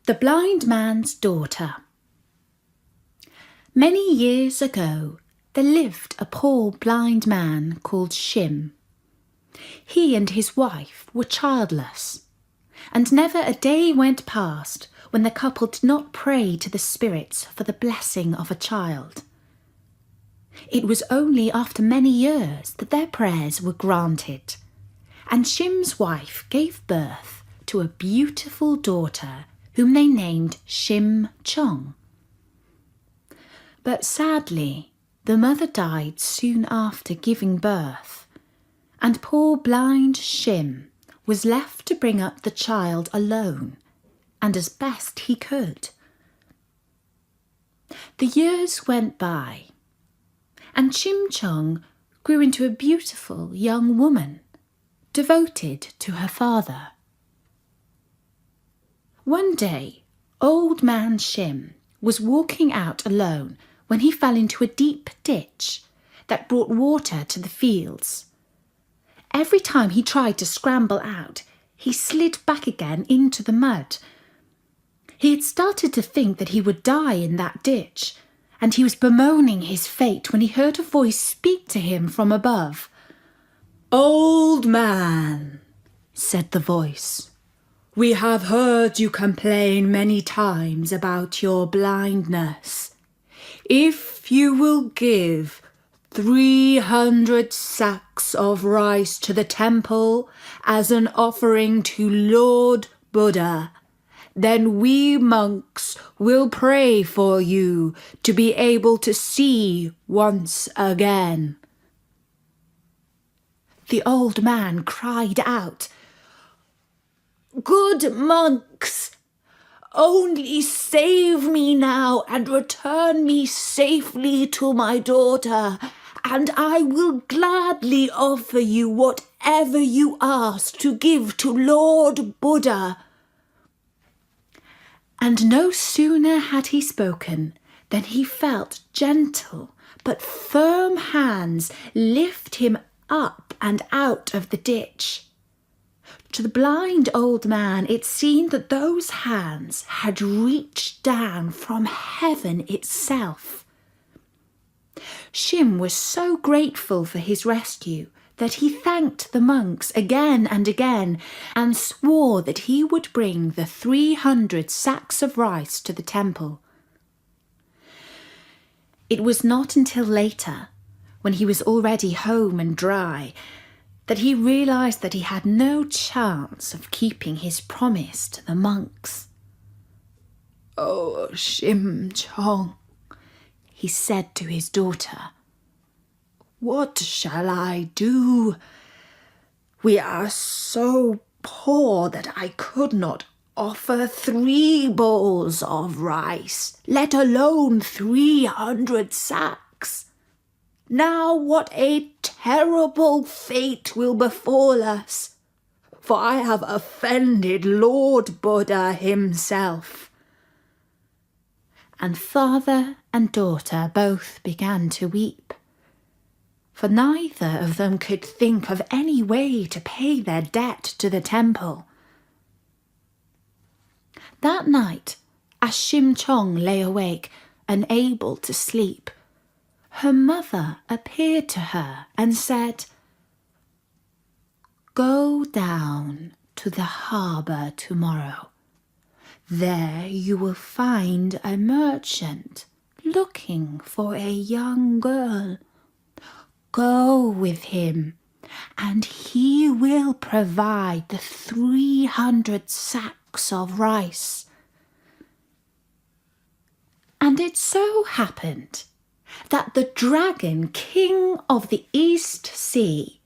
The Blind Man's Daughter. Many years ago, there lived a poor blind man called Shim. He and his wife were childless, and never a day went past when the couple did not pray to the spirits for the blessing of a child. It was only after many years that their prayers were granted, and Shim's wife gave birth to a beautiful daughter whom they named Shim Chong. But sadly, the mother died soon after giving birth, and poor blind Shim was left to bring up the child alone, and as best he could. The years went by, and Shim Chong grew into a beautiful young woman, devoted to her father. One day, old man Shim was walking out alone when he fell into a deep ditch that brought water to the fields. Every time he tried to scramble out, he slid back again into the mud. He had started to think that he would die in that ditch, and he was bemoaning his fate when he heard a voice speak to him from above. "Old man," said the voice, "we have heard you complain many times about your blindness. If you will give 300 sacks of rice to the temple as an offering to Lord Buddha, then we monks will pray for you to be able to see once again." The old man cried out, "Good monks, only save me now and return me safely to my daughter, and I will gladly offer you whatever you ask to give to Lord Buddha." And no sooner had he spoken than he felt gentle but firm hands lift him up and out of the ditch. To the blind old man, it seemed that those hands had reached down from heaven itself. Shim was so grateful for his rescue that he thanked the monks again and again and swore that he would bring the 300 sacks of rice to the temple. It was not until later, when he was already home and dry, that he realized that he had no chance of keeping his promise to the monks. "Oh, Shim Chong," he said to his daughter, "what shall I do? We are so poor that I could not offer 3 bowls of rice, let alone 300 sacks. Now what a terrible fate will befall us, for I have offended Lord Buddha himself." And father and daughter both began to weep, for neither of them could think of any way to pay their debt to the temple. That night, as Shim Chong lay awake, unable to sleep, her mother appeared to her and said, "Go down to the harbour tomorrow. There you will find a merchant looking for a young girl. Go with him, and he will provide the 300 sacks of rice." And it so happened that the Dragon King of the East Sea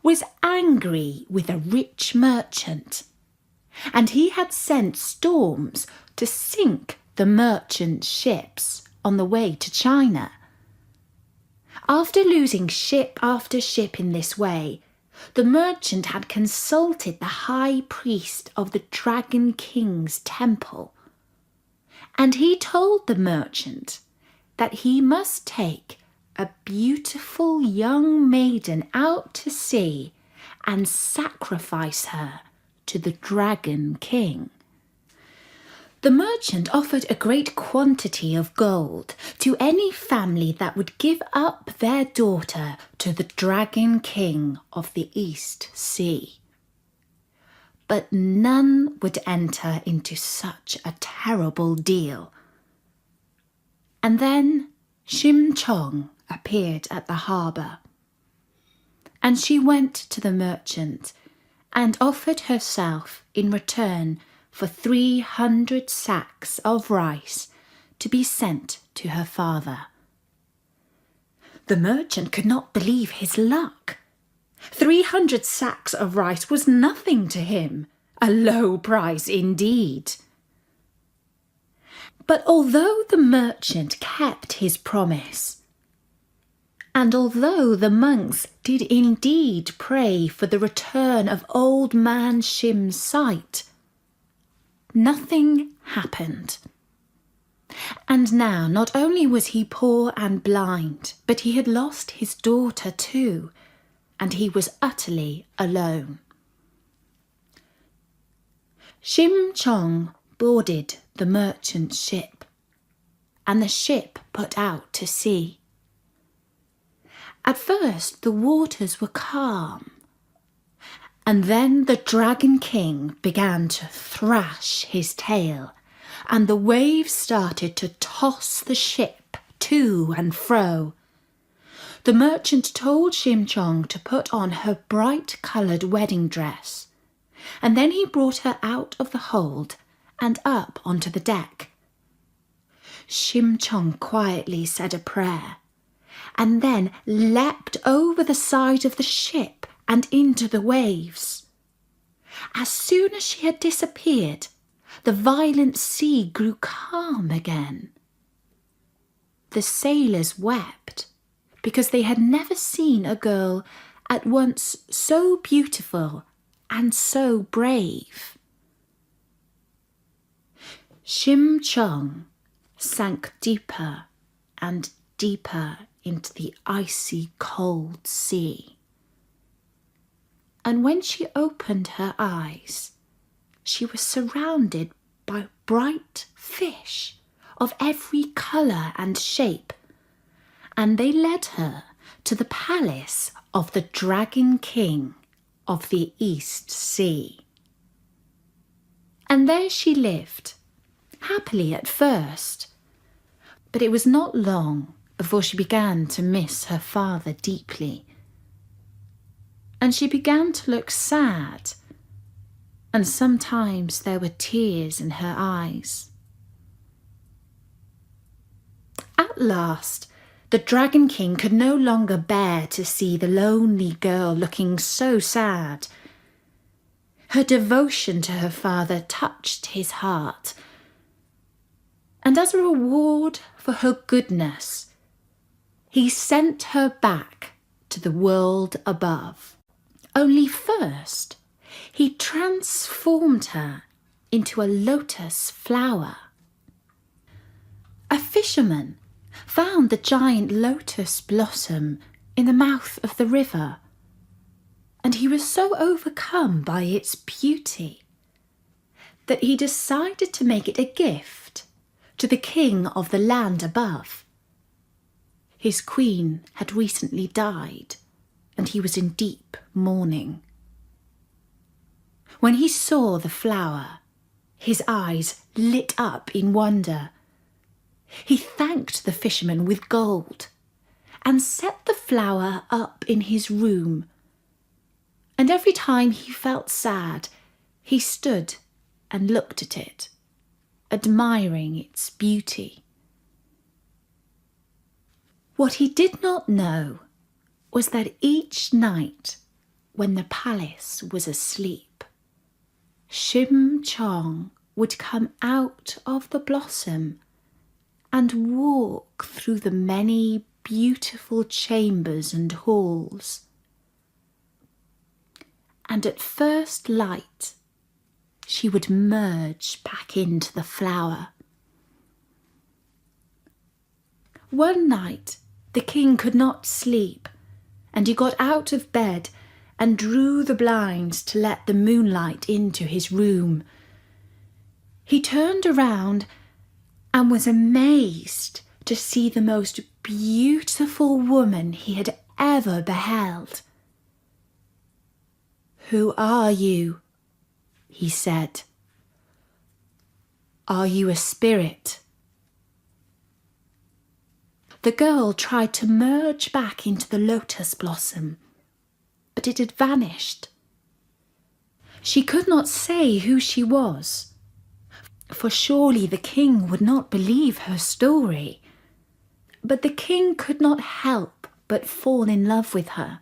was angry with a rich merchant, and he had sent storms to sink the merchant's ships on the way to China. After losing ship after ship in this way, the merchant had consulted the high priest of the Dragon King's temple, and he told the merchant that he must take a beautiful young maiden out to sea and sacrifice her to the Dragon King. The merchant offered a great quantity of gold to any family that would give up their daughter to the Dragon King of the East Sea. But none would enter into such a terrible deal. And then Shim Chong appeared at the harbour, and she went to the merchant and offered herself in return for 300 sacks of rice to be sent to her father. The merchant could not believe his luck. 300 sacks of rice was nothing to him, a low price indeed. But although the merchant kept his promise, and although the monks did indeed pray for the return of old man Shim's sight, nothing happened. And now not only was he poor and blind, but he had lost his daughter too, and he was utterly alone. Shim Chong boarded the merchant ship, and the ship put out to sea. At first the waters were calm, and then the Dragon King began to thrash his tail, and the waves started to toss the ship to and fro. The merchant told Shim Chong to put on her bright-coloured wedding dress, and then he brought her out of the hold and up onto the deck. Shim Chong quietly said a prayer, and then leapt over the side of the ship and into the waves. As soon as she had disappeared, the violent sea grew calm again. The sailors wept, because they had never seen a girl at once so beautiful and so brave. Shim Chong sank deeper and deeper into the icy cold sea. And when she opened her eyes, she was surrounded by bright fish of every colour and shape, and they led her to the palace of the Dragon King of the East Sea. And there she lived, happily at first, but it was not long before she began to miss her father deeply. And she began to look sad, and sometimes there were tears in her eyes. At last, the Dragon King could no longer bear to see the lonely girl looking so sad. Her devotion to her father touched his heart, and as a reward for her goodness, he sent her back to the world above. Only first, he transformed her into a lotus flower. A fisherman found the giant lotus blossom in the mouth of the river, and he was so overcome by its beauty that he decided to make it a gift to the king of the land above. His queen had recently died, and he was in deep mourning. When he saw the flower, his eyes lit up in wonder. He thanked the fisherman with gold and set the flower up in his room. And every time he felt sad, he stood and looked at it, admiring its beauty. What he did not know was that each night, when the palace was asleep, Shim Chong would come out of the blossom and walk through the many beautiful chambers and halls. And at first light, she would merge back into the flower. One night, the king could not sleep, and he got out of bed and drew the blinds to let the moonlight into his room. He turned around and was amazed to see the most beautiful woman he had ever beheld. "Who are you?" he said. "Are you a spirit?" The girl tried to merge back into the lotus blossom, but it had vanished. She could not say who she was, for surely the king would not believe her story. But the king could not help but fall in love with her.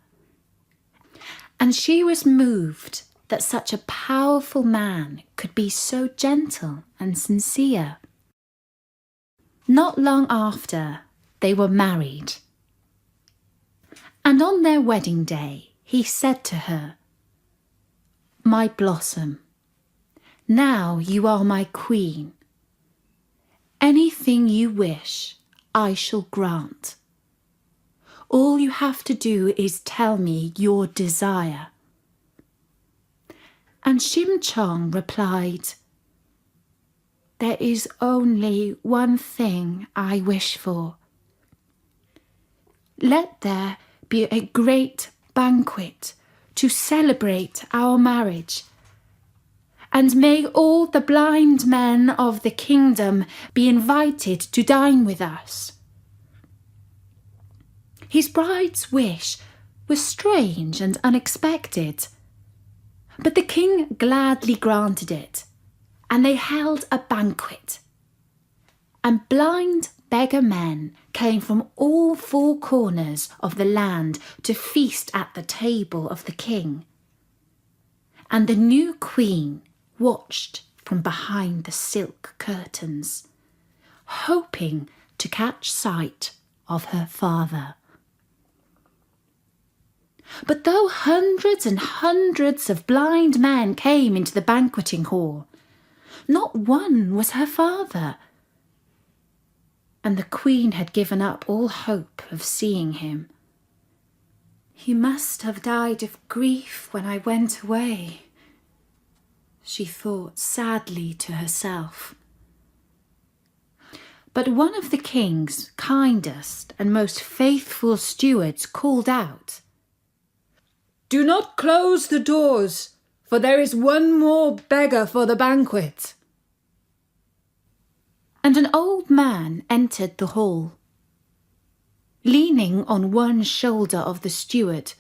And she was moved that such a powerful man could be so gentle and sincere. Not long after, they were married. And on their wedding day, he said to her, "My blossom, now you are my queen. Anything you wish, I shall grant. All you have to do is tell me your desire." And Shim Chong replied, "There is only one thing I wish for. Let there be a great banquet to celebrate our marriage, and may all the blind men of the kingdom be invited to dine with us." His bride's wish was strange and unexpected, but the king gladly granted it, and they held a banquet. And blind beggar men came from all four corners of the land to feast at the table of the king. And the new queen watched from behind the silk curtains, hoping to catch sight of her father. But though hundreds and hundreds of blind men came into the banqueting hall, not one was her father. And the queen had given up all hope of seeing him. "He must have died of grief when I went away," she thought sadly to herself. But one of the king's kindest and most faithful stewards called out, "Do not close the doors, for there is one more beggar for the banquet." And an old man entered the hall. Leaning on one shoulder of the steward,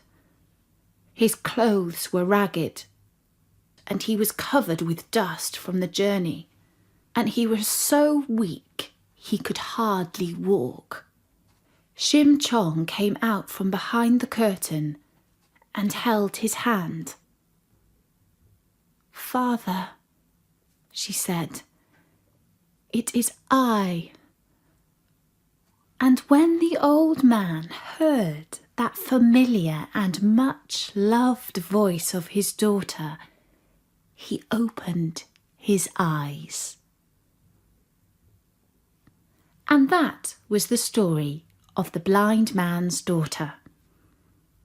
his clothes were ragged, and he was covered with dust from the journey, and he was so weak he could hardly walk. Shim Chong came out from behind the curtain and held his hand. "Father," she said, "it is I." And when the old man heard that familiar and much loved voice of his daughter, he opened his eyes. And that was the story of the blind man's daughter.